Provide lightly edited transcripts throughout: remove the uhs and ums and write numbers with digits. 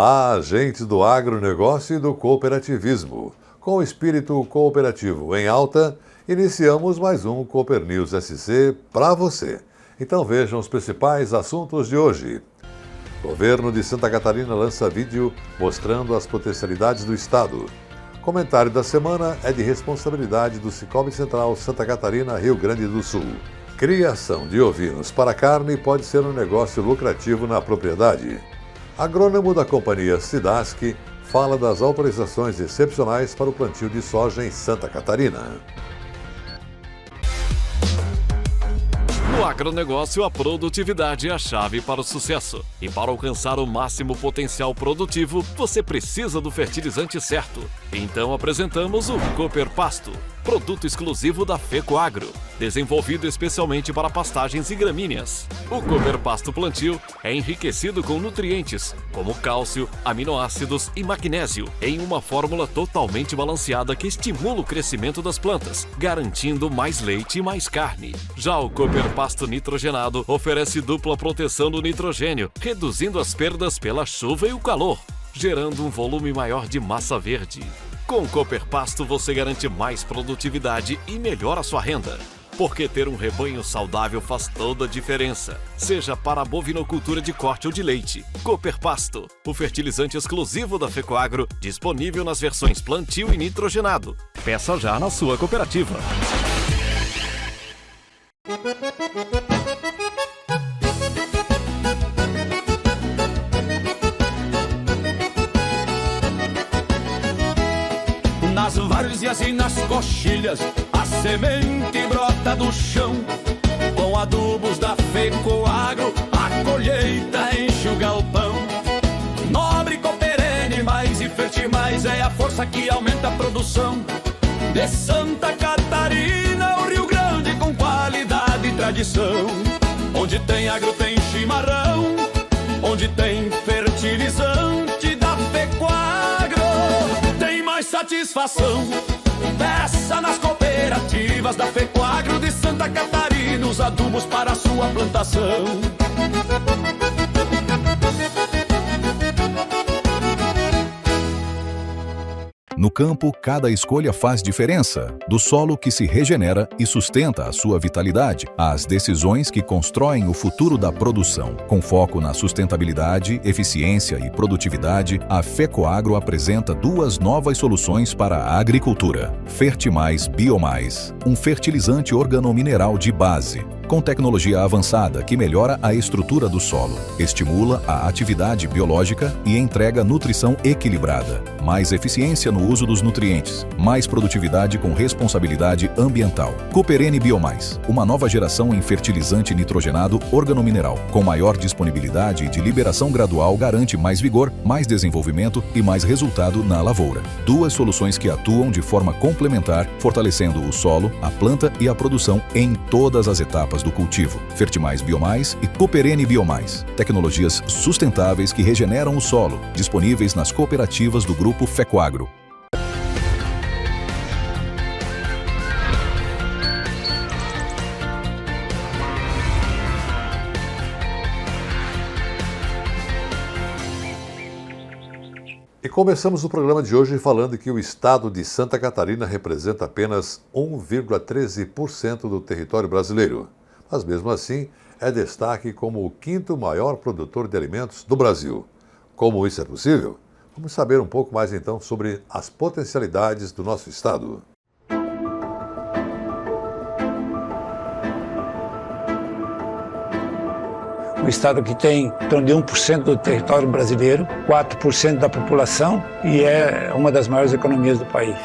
Olá, agentes do agronegócio e do cooperativismo. Com o espírito cooperativo em alta, iniciamos mais um Cooper News SC para você. Então vejam os principais assuntos de hoje. Governo de Santa Catarina lança vídeo mostrando as potencialidades do estado. Comentário da semana é de responsabilidade do Cicobi Central Santa Catarina, Rio Grande do Sul. Criação de ovinos para carne pode ser um negócio lucrativo na propriedade. Agrônomo da companhia Sidasc fala das autorizações excepcionais para o plantio de soja em Santa Catarina. No agronegócio, a produtividade é a chave para o sucesso. E para alcançar o máximo potencial produtivo, você precisa do fertilizante certo. Então apresentamos o Cooper Pasto, produto exclusivo da FECOAGRO, desenvolvido especialmente para pastagens e gramíneas. O Cooper Pasto Plantio é enriquecido com nutrientes, como cálcio, aminoácidos e magnésio, em uma fórmula totalmente balanceada que estimula o crescimento das plantas, garantindo mais leite e mais carne. Já o Cooper Pasto nitrogenado oferece dupla proteção do nitrogênio, reduzindo as perdas pela chuva e o calor, gerando um volume maior de massa verde. Com o Cooper Pasto você garante mais produtividade e melhora a sua renda. Porque ter um rebanho saudável faz toda a diferença, seja para a bovinocultura de corte ou de leite. Cooper Pasto, o fertilizante exclusivo da FECOAGRO, disponível nas versões plantio e nitrogenado. Peça já na sua cooperativa. Nas várzeas e nas coxilhas, a semente brota do chão. Com adubos da FECOAGRO, a colheita enche o galpão. Nobre, Cooperene, mais e Fertimais é a força que aumenta a produção. De Santa Catarina, o Rio Grande com qualidade e tradição. Onde tem agro tem chimarrão, onde tem fertilizante da FECOAGRO, tem mais satisfação. Peça nas cooperativas da FECOAGRO de Santa Catarina os adubos para a sua plantação. No campo, cada escolha faz diferença. Do solo que se regenera e sustenta a sua vitalidade, às decisões que constroem o futuro da produção. Com foco na sustentabilidade, eficiência e produtividade, a FECOAGRO apresenta duas novas soluções para a agricultura. Fertimais Biomais, um fertilizante organomineral de base, com tecnologia avançada que melhora a estrutura do solo, estimula a atividade biológica e entrega nutrição equilibrada. Mais eficiência no uso dos nutrientes, mais produtividade com responsabilidade ambiental. Cooperene Biomais, uma nova geração em fertilizante nitrogenado organomineral, com maior disponibilidade e de liberação gradual garante mais vigor, mais desenvolvimento e mais resultado na lavoura. Duas soluções que atuam de forma complementar, fortalecendo o solo, a planta e a produção em todas as etapas do cultivo. Fertimais Biomais e Cooperene Biomais, tecnologias sustentáveis que regeneram o solo, disponíveis nas cooperativas do Grupo FECOAGRO. E começamos o programa de hoje falando que o estado de Santa Catarina representa apenas 1,13% do território brasileiro. Mas mesmo assim, é destaque como o quinto maior produtor de alimentos do Brasil. Como isso é possível? Vamos saber um pouco mais então sobre as potencialidades do nosso estado. Um estado que tem em torno de 1% do território brasileiro, 4% da população e é uma das maiores economias do país.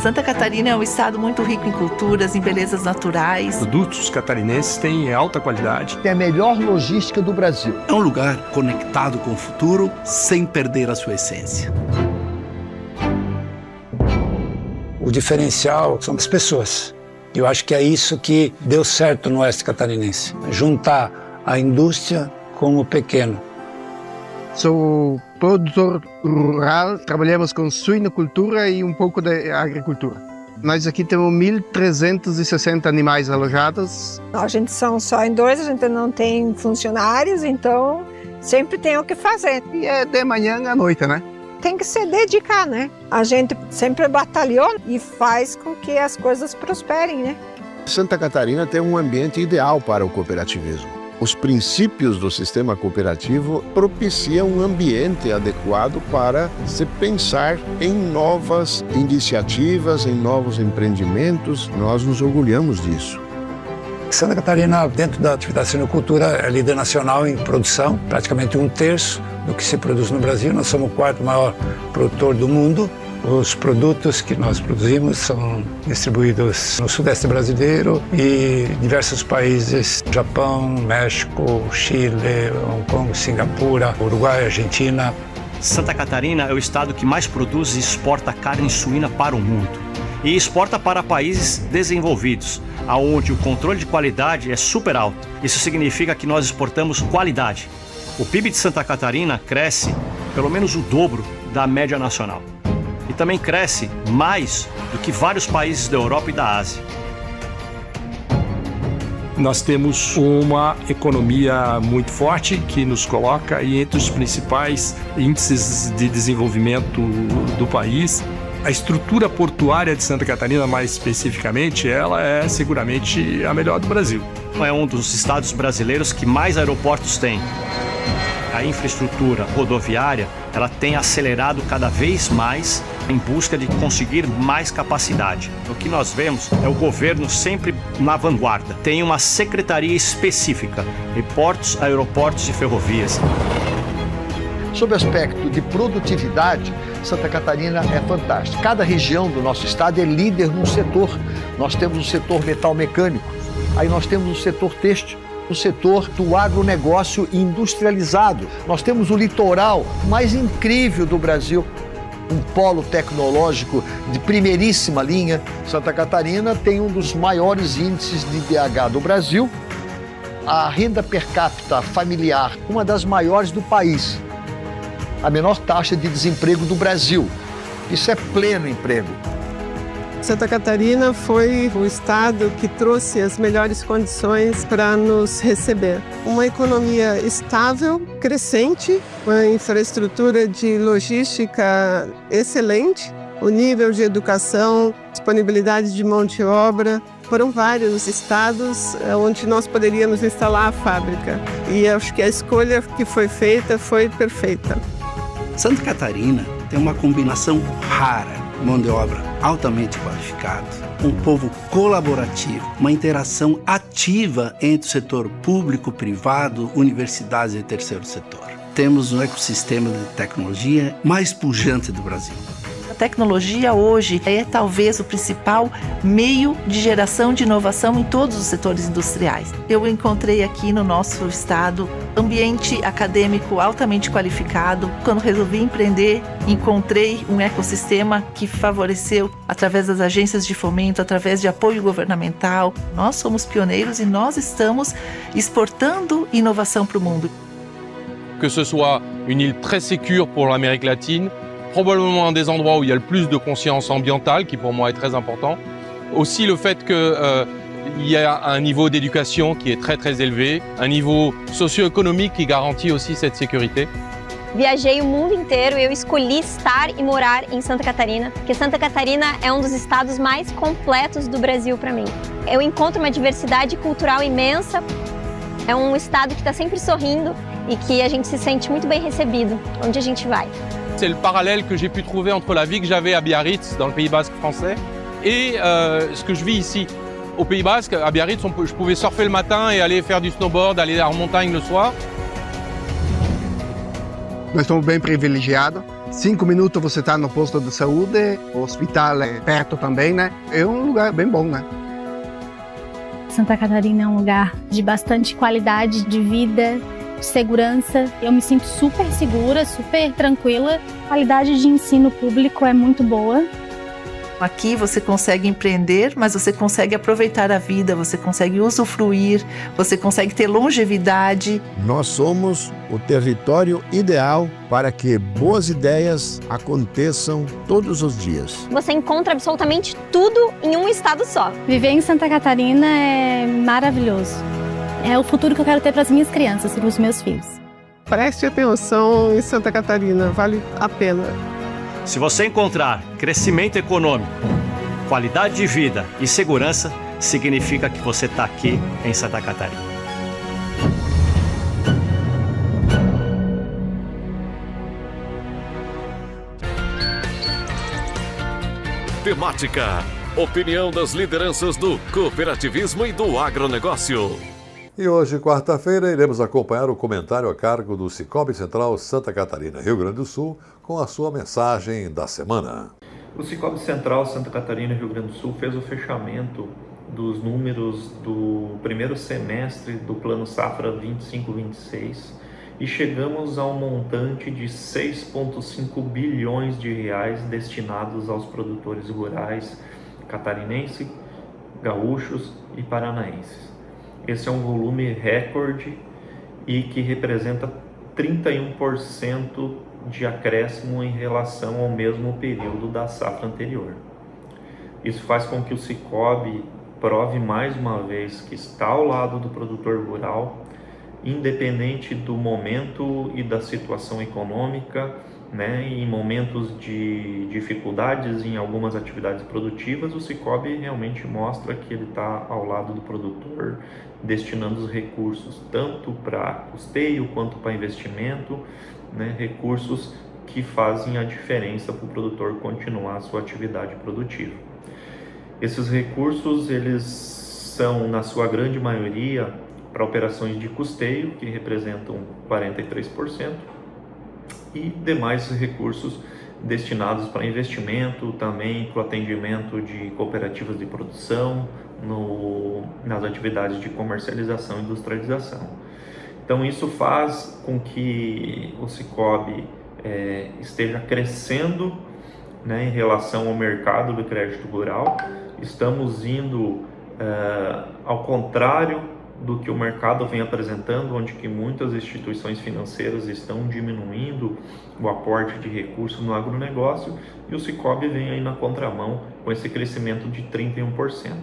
Santa Catarina é um estado muito rico em culturas, em belezas naturais. Produtos catarinenses têm alta qualidade. Tem a melhor logística do Brasil. É um lugar conectado com o futuro, sem perder a sua essência. O diferencial são as pessoas. Eu acho que é isso que deu certo no oeste catarinense. Juntar a indústria com o pequeno. Sou produtor rural, trabalhamos com suinocultura e um pouco de agricultura. Nós aqui temos 1.360 animais alojados. A gente são só em dois, a gente não tem funcionários, então Sempre tem o que fazer. E é de manhã à noite, né? Tem que se dedicar, né? A gente sempre batalhou e faz com que as coisas prosperem, né? Santa Catarina tem um ambiente ideal para o cooperativismo. Os princípios do sistema cooperativo propiciam um ambiente adequado para se pensar em novas iniciativas, em novos empreendimentos. Nós nos orgulhamos disso. Santa Catarina, dentro da atividade suinocultura, é líder nacional em produção, praticamente 1/3 do que se produz no Brasil. Nós somos o 4º maior produtor do mundo. Os produtos que nós produzimos são distribuídos no sudeste brasileiro e diversos países: Japão, México, Chile, Hong Kong, Singapura, Uruguai, Argentina. Santa Catarina é o estado que mais produz e exporta carne suína para o mundo. E exporta para países desenvolvidos, onde o controle de qualidade é super alto. Isso significa que nós exportamos qualidade. O PIB de Santa Catarina cresce pelo menos o dobro da média nacional. E também cresce mais do que vários países da Europa e da Ásia. Nós temos uma economia muito forte que nos coloca entre os principais índices de desenvolvimento do país. A estrutura portuária de Santa Catarina, mais especificamente, ela é seguramente a melhor do Brasil. É um dos estados brasileiros que mais aeroportos tem. A infraestrutura rodoviária, ela tem acelerado cada vez mais em busca de conseguir mais capacidade. O que nós vemos é o governo sempre na vanguarda. Tem uma secretaria específica em portos, aeroportos e ferrovias. Sob o aspecto de produtividade, Santa Catarina é fantástica. Cada região do nosso estado é líder num setor. Nós temos o setor metal mecânico, aí nós temos o setor têxtil, o setor do agronegócio industrializado. Nós temos o litoral mais incrível do Brasil, um polo tecnológico de primeiríssima linha. Santa Catarina tem um dos maiores índices de IDH do Brasil. A renda per capita familiar, uma das maiores do país. A menor taxa de desemprego do Brasil. Isso é pleno emprego. Santa Catarina foi o estado que trouxe as melhores condições para nos receber. Uma economia estável, crescente, uma infraestrutura de logística excelente, o nível de educação, disponibilidade de mão de obra. Foram vários estados onde nós poderíamos instalar a fábrica. E acho que a escolha que foi feita foi perfeita. Santa Catarina tem uma combinação rara, mão de obra altamente qualificada, um povo colaborativo, uma interação ativa entre o setor público, privado, universidades e terceiro setor. Temos um ecossistema de tecnologia mais pujante do Brasil. A tecnologia hoje é talvez o principal meio de geração de inovação em todos os setores industriais. Eu encontrei aqui no nosso estado ambiente acadêmico altamente qualificado. Quando resolvi empreender, encontrei um ecossistema que favoreceu através das agências de fomento, através de apoio governamental. Nós somos pioneiros e nós estamos exportando inovação para o mundo. Que ce soit une île très sécure pour l'Amérique latine, probablement un des endroits où il y a le plus de conscience ambientale, qui pour moi est très important. Aussi le fait qu'il y a un niveau d'éducation qui est très très élevé, un niveau socio-économique qui garantit aussi cette sécurité. Viajei o mundo inteiro e eu escolhi estar e morar em Santa Catarina, porque Santa Catarina é um dos estados mais completos do Brasil para mim. Eu encontro uma diversidade cultural imensa, é um estado que está sempre sorrindo e que a gente se sente muito bem recebido onde a gente vai. C'est le parallèle que j'ai pu trouver entre la vie que j'avais à Biarritz, dans le Pays Basque français, et ce que je vis ici. Au Pays Basque, à Biarritz, je pouvais surfer le matin et aller faire du snowboard, aller en montagne le soir. Nós estamos bem privilegiados. 5 minutos você está no posto de saúde, o hospital é perto também, né? É um lugar bem bom, né? Santa Catarina é um lugar de bastante qualidade de vida, segurança. Eu me sinto super segura, super tranquila. A qualidade de ensino público é muito boa. Aqui você consegue empreender, mas você consegue aproveitar a vida, você consegue usufruir, você consegue ter longevidade. Nós somos o território ideal para que boas ideias aconteçam todos os dias. Você encontra absolutamente tudo em um estado só. Viver em Santa Catarina é maravilhoso. É o futuro que eu quero ter para as minhas crianças e para os meus filhos. Preste atenção em Santa Catarina, vale a pena. Se você encontrar crescimento econômico, qualidade de vida e segurança, significa que você está aqui em Santa Catarina. Temática: opinião das lideranças do cooperativismo e do agronegócio. E hoje, quarta-feira, iremos acompanhar o comentário a cargo do Sicoob Central Santa Catarina, Rio Grande do Sul, com a sua mensagem da semana. O Sicoob Central Santa Catarina, Rio Grande do Sul, fez o fechamento dos números do primeiro semestre do Plano Safra 25-26 e chegamos a um montante de 6,5 bilhões de reais destinados aos produtores rurais catarinenses, gaúchos e paranaenses. Esse é um volume recorde e que representa 31% de acréscimo em relação ao mesmo período da safra anterior. Isso faz com que o Sicoob prove mais uma vez que está ao lado do produtor rural, independente do momento e da situação econômica, em momentos de dificuldades em algumas atividades produtivas, o Sicoob realmente mostra que ele está ao lado do produtor, destinando os recursos tanto para custeio quanto para investimento, recursos que fazem a diferença para o produtor continuar a sua atividade produtiva. Esses recursos, eles são, na sua grande maioria, para operações de custeio, que representam 43%, e demais recursos destinados para investimento, também para o atendimento de cooperativas de produção, nas atividades de comercialização e industrialização. Então isso faz com que o Sicoob esteja crescendo em relação ao mercado do crédito rural. Estamos indo ao contrário do que o mercado vem apresentando, onde que muitas instituições financeiras estão diminuindo o aporte de recursos no agronegócio, e o Sicoob vem aí na contramão com esse crescimento de 31%.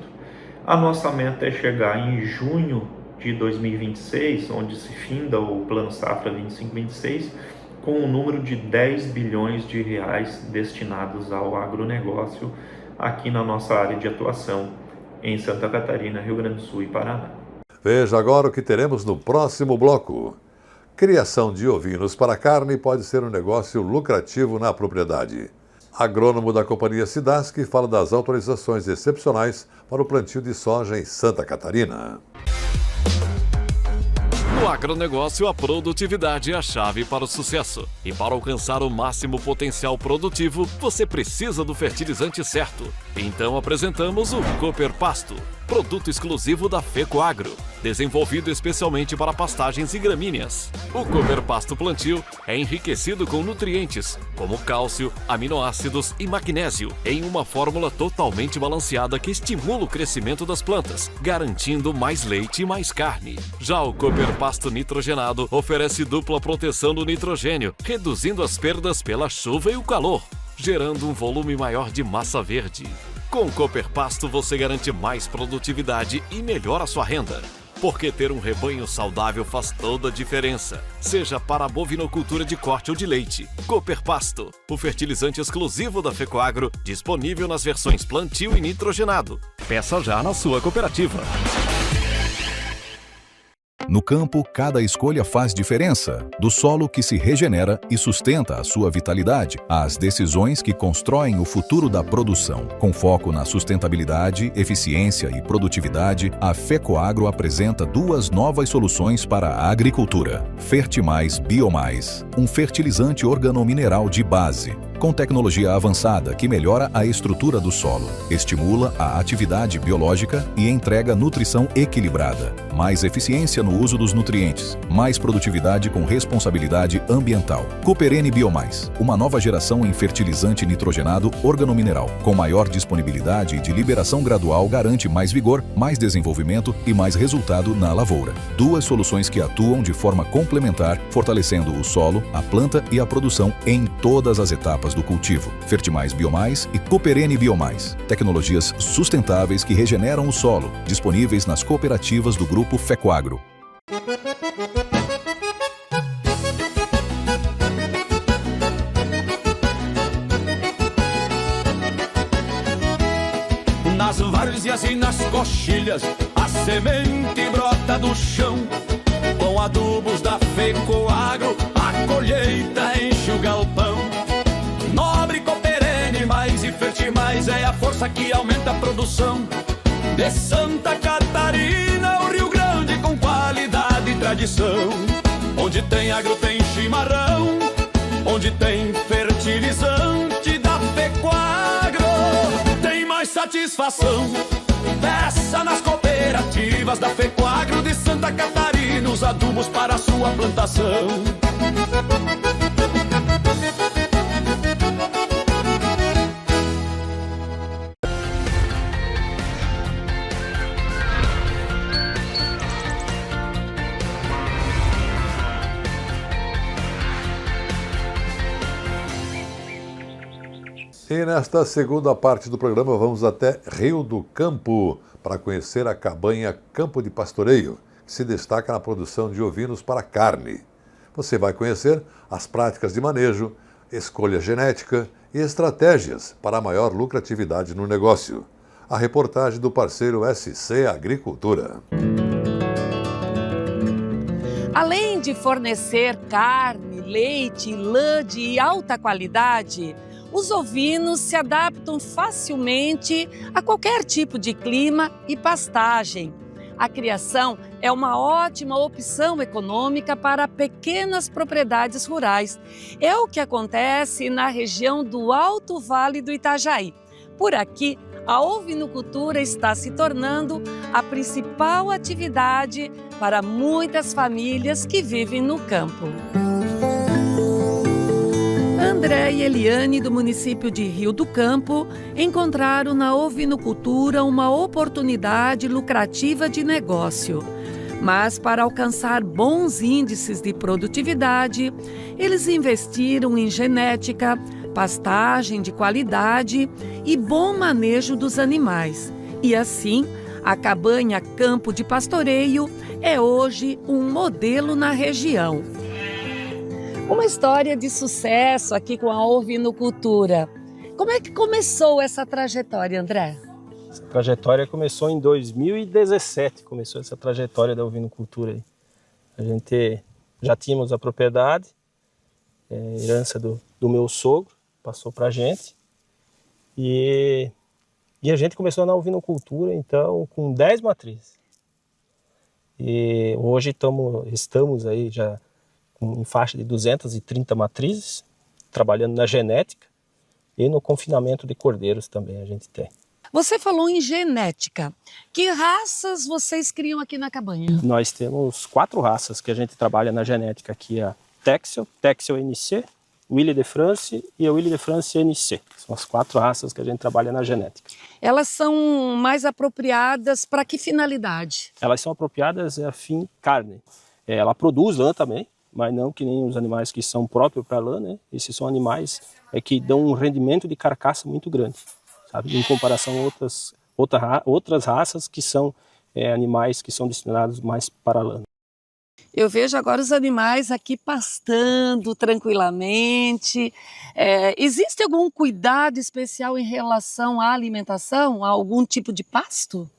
A nossa meta é chegar em junho de 2026, onde se finda o Plano Safra 25-26, com um número de 10 bilhões de reais destinados ao agronegócio aqui na nossa área de atuação em Santa Catarina, Rio Grande do Sul e Paraná. Veja agora o que teremos no próximo bloco. Criação de ovinos para carne pode ser um negócio lucrativo na propriedade. Agrônomo da companhia Sidasc fala das autorizações excepcionais para o plantio de soja em Santa Catarina. No agronegócio, a produtividade é a chave para o sucesso. E para alcançar o máximo potencial produtivo, você precisa do fertilizante certo. Então apresentamos o Cooper Pasto, produto exclusivo da FECOAGRO, desenvolvido especialmente para pastagens e gramíneas. O Cooper Pasto Plantio é enriquecido com nutrientes como cálcio, aminoácidos e magnésio, em uma fórmula totalmente balanceada que estimula o crescimento das plantas, garantindo mais leite e mais carne. Já o Cooper Pasto nitrogenado oferece dupla proteção do nitrogênio, reduzindo as perdas pela chuva e o calor, gerando um volume maior de massa verde. Com o Cooper Pasto você garante mais produtividade e melhora a sua renda. Porque ter um rebanho saudável faz toda a diferença, seja para a bovinocultura de corte ou de leite. Cooper Pasto, o fertilizante exclusivo da FECOAGRO, disponível nas versões plantio e nitrogenado. Peça já na sua cooperativa. No campo, cada escolha faz diferença. Do solo que se regenera e sustenta a sua vitalidade, às decisões que constroem o futuro da produção. Com foco na sustentabilidade, eficiência e produtividade, a FECOAGRO apresenta duas novas soluções para a agricultura. Fertimais Biomais, um fertilizante organomineral de base, com tecnologia avançada que melhora a estrutura do solo, estimula a atividade biológica e entrega nutrição equilibrada. Mais eficiência no uso dos nutrientes, mais produtividade com responsabilidade ambiental. Cooper N Biomais, uma nova geração em fertilizante nitrogenado organomineral, com maior disponibilidade e de liberação gradual, garante mais vigor, mais desenvolvimento e mais resultado na lavoura. Duas soluções que atuam de forma complementar, fortalecendo o solo, a planta e a produção em todas as etapas do cultivo. Fertimais Biomais e Cooper N Biomais, tecnologias sustentáveis que regeneram o solo, disponíveis nas cooperativas do Grupo FECOAGRO. várzeas e nas coxilhas a semente brota do chão. Com adubos da Fecoagro a colheita enche o galpão. Nobre, cooperene, mais e fertimais é a força que aumenta a produção. De Santa Catarina, o Rio Grande com qualidade e tradição. Onde tem agro tem chimarrão, onde tem fertilizante da Fecoagro tem mais satisfação. Peça nas cooperativas da Fecoagro de Santa Catarina os adubos para a sua plantação. E nesta segunda parte do programa vamos até Rio do Campo para conhecer a cabanha Campo de Pastoreio, que se destaca na produção de ovinos para carne. Você vai conhecer as práticas de manejo, escolha genética e estratégias para a maior lucratividade no negócio. A reportagem do parceiro SC Agricultura. Além de fornecer carne, leite, lã de alta qualidade, os ovinos se adaptam facilmente a qualquer tipo de clima e pastagem. A criação é uma ótima opção econômica para pequenas propriedades rurais. É o que acontece na região do Alto Vale do Itajaí. Por aqui, a ovinocultura está se tornando a principal atividade para muitas famílias que vivem no campo. André e Eliane, do município de Rio do Campo, encontraram na ovinocultura uma oportunidade lucrativa de negócio. Mas para alcançar bons índices de produtividade, eles investiram em genética, pastagem de qualidade e bom manejo dos animais. E assim, a cabanha Campo de Pastoreio é hoje um modelo na região. Uma história de sucesso aqui com a ovinocultura. Como é que começou essa trajetória, André? Essa trajetória começou em 2017, começou essa trajetória da ovinocultura. A gente já tínhamos a propriedade, herança do meu sogro, passou para a gente. E a gente começou na ovinocultura, então, com 10 matrizes. E hoje estamos aí já em faixa de 230 matrizes, trabalhando na genética e no confinamento de cordeiros também a gente tem. Você falou em genética. Que raças vocês criam aqui na cabanha? Nós temos 4 raças que a gente trabalha na genética aqui, a Texel, Texel NC, Willy de France e a Willy de France NC. São as 4 raças que a gente trabalha na genética. Elas são mais apropriadas para que finalidade? Elas são apropriadas a fim carne. Ela produz lã também, mas não que nem os animais que são próprios para lã, né? Esses são animais que dão um rendimento de carcaça muito grande, sabe? Em comparação a outras raças que são animais que são destinados mais para lã. Eu vejo agora os animais aqui pastando tranquilamente. Existe algum cuidado especial em relação à alimentação, a algum tipo de pasto?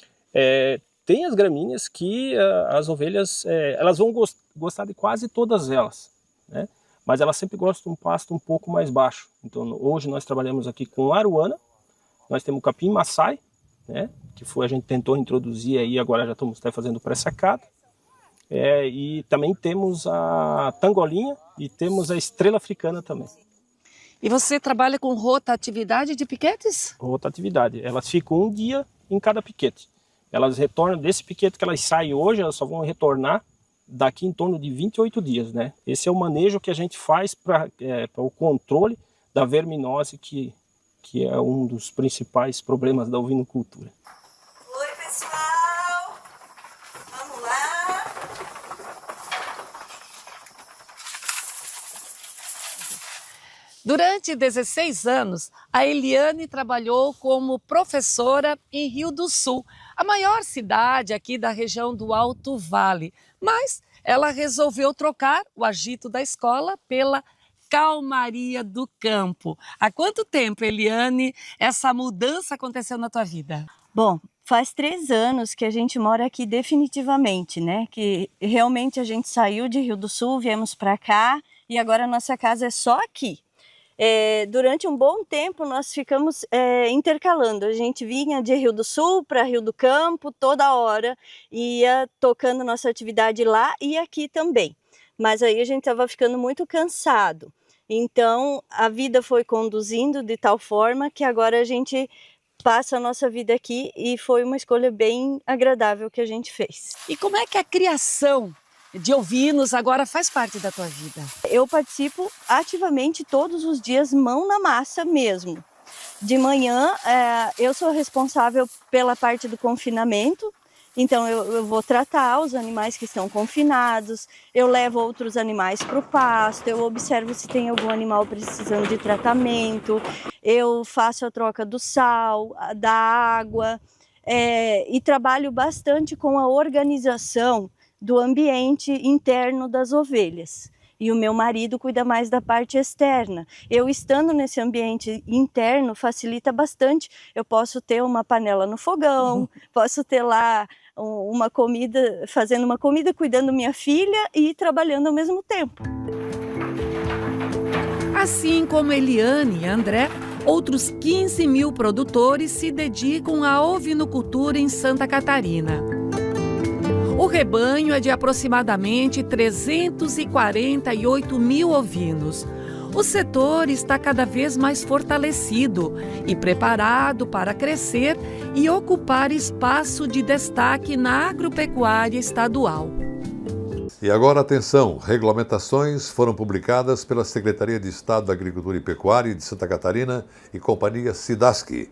Tem as gramíneas que as ovelhas elas vão gostar de quase todas elas, né? Mas elas sempre gostam de um pasto um pouco mais baixo. Então hoje nós trabalhamos aqui com aruana, nós temos capim maçai, né? Que a gente tentou introduzir aí, agora já estamos até fazendo pré-sacada. E também temos a tangolinha e temos a estrela africana também. E você trabalha com rotatividade de piquetes? Rotatividade. Elas ficam um dia em cada piquete. Elas retornam desse piquete que elas saem hoje, elas só vão retornar daqui em torno de 28 dias, né? Esse é o manejo que a gente faz para o controle da verminose, que é um dos principais problemas da ovinocultura. Oi, pessoal! Vamos lá! Durante 16 anos, a Eliane trabalhou como professora em Rio do Sul, a maior cidade aqui da região do Alto Vale. Mas ela resolveu trocar o agito da escola pela calmaria do campo. Há quanto tempo, Eliane, essa mudança aconteceu na tua vida? Bom, Faz 3 anos que a gente mora aqui definitivamente, né? Que realmente a gente saiu de Rio do Sul, viemos para cá e agora a nossa casa é só aqui. Durante um bom tempo nós ficamos intercalando, a gente vinha de Rio do Sul para Rio do Campo toda hora, ia tocando nossa atividade lá e aqui também, mas aí a gente estava ficando muito cansado, então a vida foi conduzindo de tal forma que agora a gente passa a nossa vida aqui e foi uma escolha bem agradável que a gente fez. E como é que a criação de ovinos agora faz parte da tua vida? Eu participo ativamente todos os dias, mão na massa mesmo. De manhã, eu sou responsável pela parte do confinamento, então eu vou tratar os animais que estão confinados, eu levo outros animais para o pasto, eu observo se tem algum animal precisando de tratamento, eu faço a troca do sal, da água, e trabalho bastante com a organização do ambiente interno das ovelhas. E o meu marido cuida mais da parte externa. Eu estando nesse ambiente interno facilita bastante. Eu posso ter uma panela no fogão, posso ter lá uma comida, fazendo uma comida, cuidando da minha filha e trabalhando ao mesmo tempo. Assim como Eliane e André, outros 15 mil produtores se dedicam à ovinocultura em Santa Catarina. O rebanho é de aproximadamente 348 mil ovinos. O setor está cada vez mais fortalecido e preparado para crescer e ocupar espaço de destaque na agropecuária estadual. E agora, atenção, regulamentações foram publicadas pela Secretaria de Estado da Agricultura e Pecuária de Santa Catarina e Companhia Sidasc.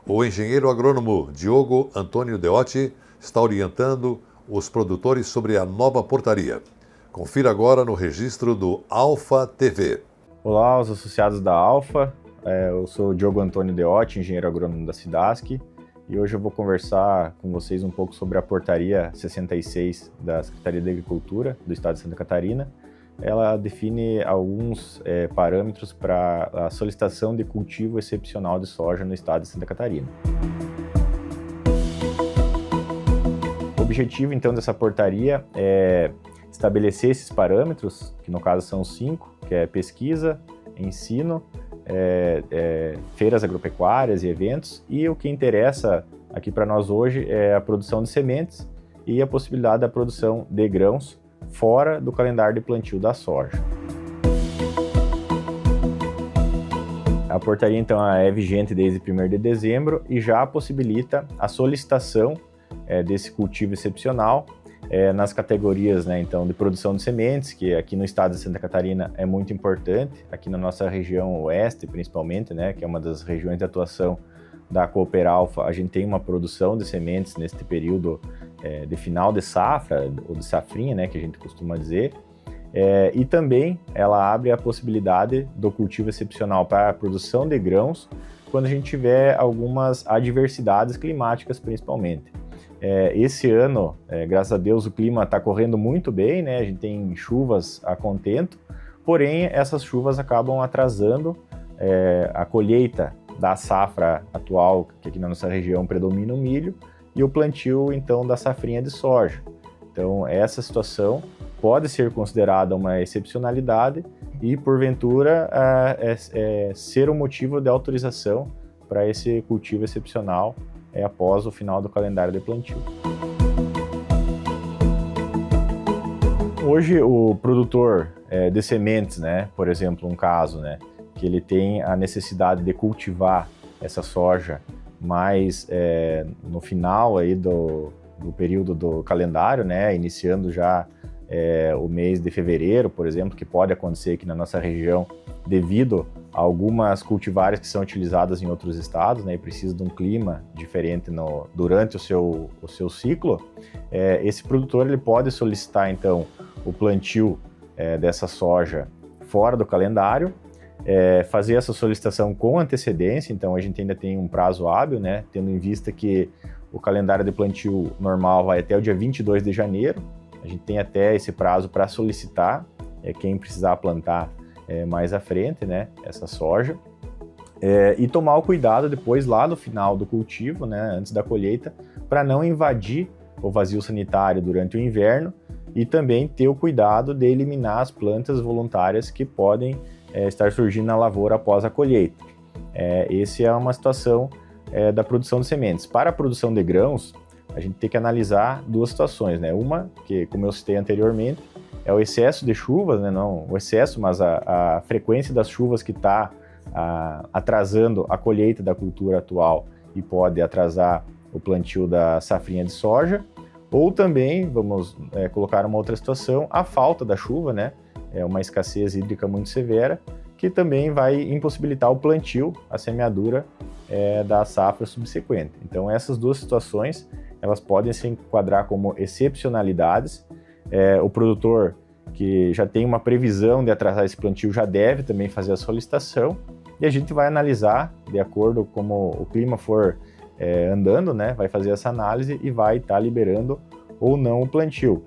O engenheiro agrônomo Diogo Antônio Deotti está orientando os produtores sobre a nova portaria. Confira agora no registro do Alfa TV. Olá, os associados da Alfa. Eu sou o Diogo Antônio Deotti, engenheiro agrônomo da Sidasc, e hoje eu vou conversar com vocês um pouco sobre a portaria 66 da Secretaria de Agricultura do Estado de Santa Catarina. Ela define alguns parâmetros para a solicitação de cultivo excepcional de soja no Estado de Santa Catarina. O objetivo, então, dessa portaria é estabelecer esses parâmetros, que no caso são 5, que é pesquisa, ensino, feiras agropecuárias e eventos, e o que interessa aqui para nós hoje é a produção de sementes e a possibilidade da produção de grãos fora do calendário de plantio da soja. A portaria, então, é vigente desde 1º de dezembro e já possibilita a solicitação desse cultivo excepcional nas categorias, né, então, de produção de sementes, que aqui no estado de Santa Catarina é muito importante, aqui na nossa região oeste principalmente, né, que é uma das regiões de atuação da Cooperalfa, a gente tem uma produção de sementes neste período de final de safra, ou de safrinha, né, que a gente costuma dizer, e também ela abre a possibilidade do cultivo excepcional para a produção de grãos quando a gente tiver algumas adversidades climáticas principalmente. Esse ano, graças a Deus, o clima está correndo muito bem, né? A gente tem chuvas a contento, porém essas chuvas acabam atrasando a colheita da safra atual, que aqui na nossa região predomina o milho, e o plantio, então, da safrinha de soja. Então, essa situação pode ser considerada uma excepcionalidade e, porventura, ser um motivo de autorização para esse cultivo excepcional após o final do calendário de plantio. Hoje, o produtor de sementes, né, por exemplo, um caso, né, que ele tem a necessidade de cultivar essa soja mais no final aí do período do calendário, né, iniciando já o mês de fevereiro, por exemplo, que pode acontecer aqui na nossa região devido a algumas cultivares que são utilizadas em outros estados, né, e precisa de um clima diferente durante o seu ciclo. Esse produtor ele pode solicitar então o plantio dessa soja fora do calendário, fazer essa solicitação com antecedência, então a gente ainda tem um prazo hábil, né, tendo em vista que o calendário de plantio normal vai até o dia 22 de janeiro, a gente tem até esse prazo para solicitar quem precisar plantar mais à frente, né, essa soja. E tomar o cuidado depois, lá no final do cultivo, né, antes da colheita, para não invadir o vazio sanitário durante o inverno e também ter o cuidado de eliminar as plantas voluntárias que podem estar surgindo na lavoura após a colheita. Essa é uma situação da produção de sementes. Para a produção de grãos, a gente tem que analisar duas situações, né? Uma, que como eu citei anteriormente, é o excesso de chuvas, né? Não o excesso, mas a frequência das chuvas que está atrasando a colheita da cultura atual e pode atrasar o plantio da safrinha de soja. Ou também, vamos colocar uma outra situação, a falta da chuva, né? É uma escassez hídrica muito severa, que também vai impossibilitar o plantio, a semeadura da safra subsequente. Então essas duas situações, elas podem se enquadrar como excepcionalidades. O produtor que já tem uma previsão de atrasar esse plantio já deve também fazer a solicitação, e a gente vai analisar, de acordo com como o clima for andando, né? Vai fazer essa análise e vai estar liberando ou não o plantio.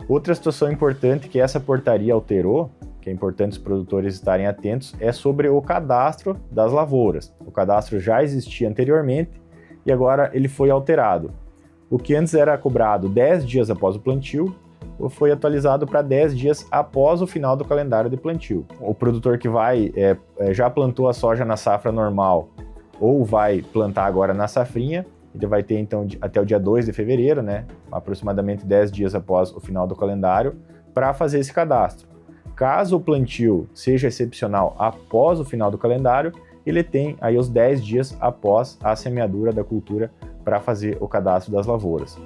Outra situação importante que essa portaria alterou, que é importante os produtores estarem atentos, é sobre o cadastro das lavouras. O cadastro já existia anteriormente e agora ele foi alterado. O que antes era cobrado 10 dias após o plantio, foi atualizado para 10 dias após o final do calendário de plantio. O produtor que já plantou a soja na safra normal ou vai plantar agora na safrinha, ele vai ter então até o dia 2 de fevereiro, né, aproximadamente 10 dias após o final do calendário, para fazer esse cadastro. Caso o plantio seja excepcional após o final do calendário, ele tem aí os 10 dias após a semeadura da cultura para fazer o cadastro das lavouras.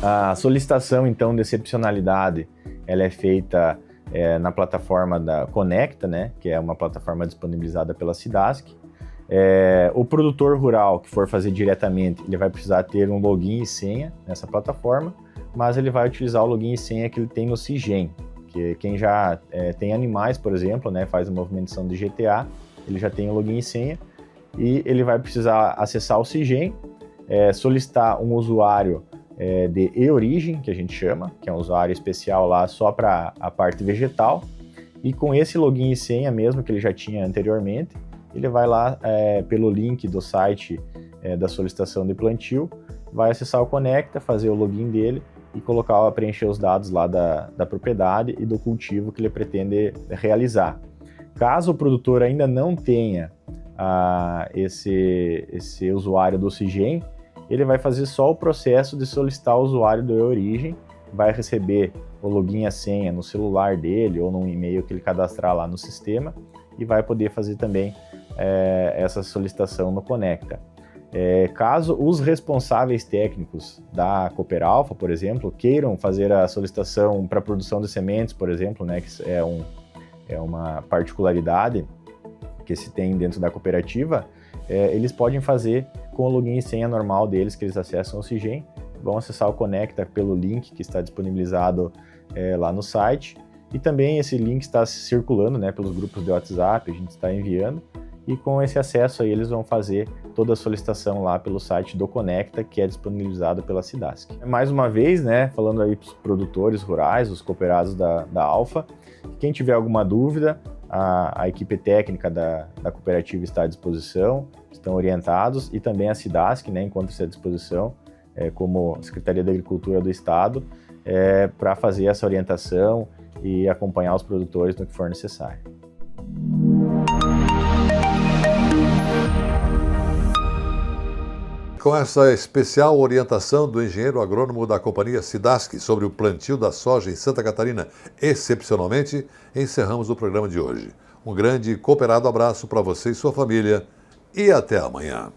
A solicitação então de excepcionalidade, ela é feita na plataforma da Conecta, né, que é uma plataforma disponibilizada pela SIDASC. O produtor rural que for fazer diretamente, ele vai precisar ter um login e senha nessa plataforma, mas ele vai utilizar o login e senha que ele tem no CIGEM, que quem já tem animais, por exemplo, né, faz a movimentação de GTA, ele já tem o login e senha, e ele vai precisar acessar o CIGEM, solicitar um usuário de e-origem, que a gente chama, que é um usuário especial lá só para a parte vegetal, e com esse login e senha mesmo que ele já tinha anteriormente, ele vai lá pelo link do site da solicitação de plantio, vai acessar o Conecta, fazer o login dele e preencher os dados lá da propriedade e do cultivo que ele pretende realizar. Caso o produtor ainda não tenha esse usuário do CIGEM, ele vai fazer só o processo de solicitar o usuário do e-origem, vai receber o login e a senha no celular dele ou no e-mail que ele cadastrar lá no sistema e vai poder fazer também essa solicitação no Conecta. Caso os responsáveis técnicos da Cooperalfa, por exemplo, queiram fazer a solicitação para a produção de sementes, por exemplo, né, que é uma particularidade que se tem dentro da cooperativa, eles podem fazer com o login e senha normal deles, que eles acessam o CIGEM, vão acessar o Conecta pelo link que está disponibilizado lá no site, e também esse link está circulando, né, pelos grupos de WhatsApp, a gente está enviando, e com esse acesso aí eles vão fazer toda a solicitação lá pelo site do Conecta, que é disponibilizado pela SIDASC. Mais uma vez, né, falando aí para os produtores rurais, os cooperados da Alfa, quem tiver alguma dúvida, a equipe técnica da cooperativa está à disposição, estão orientados, e também a SIDASC, né, encontra-se à disposição, como Secretaria da Agricultura do Estado, para fazer essa orientação e acompanhar os produtores no que for necessário. Com essa especial orientação do engenheiro agrônomo da companhia SIDASC sobre o plantio da soja em Santa Catarina, excepcionalmente, encerramos o programa de hoje. Um grande e cooperado abraço para você e sua família e até amanhã.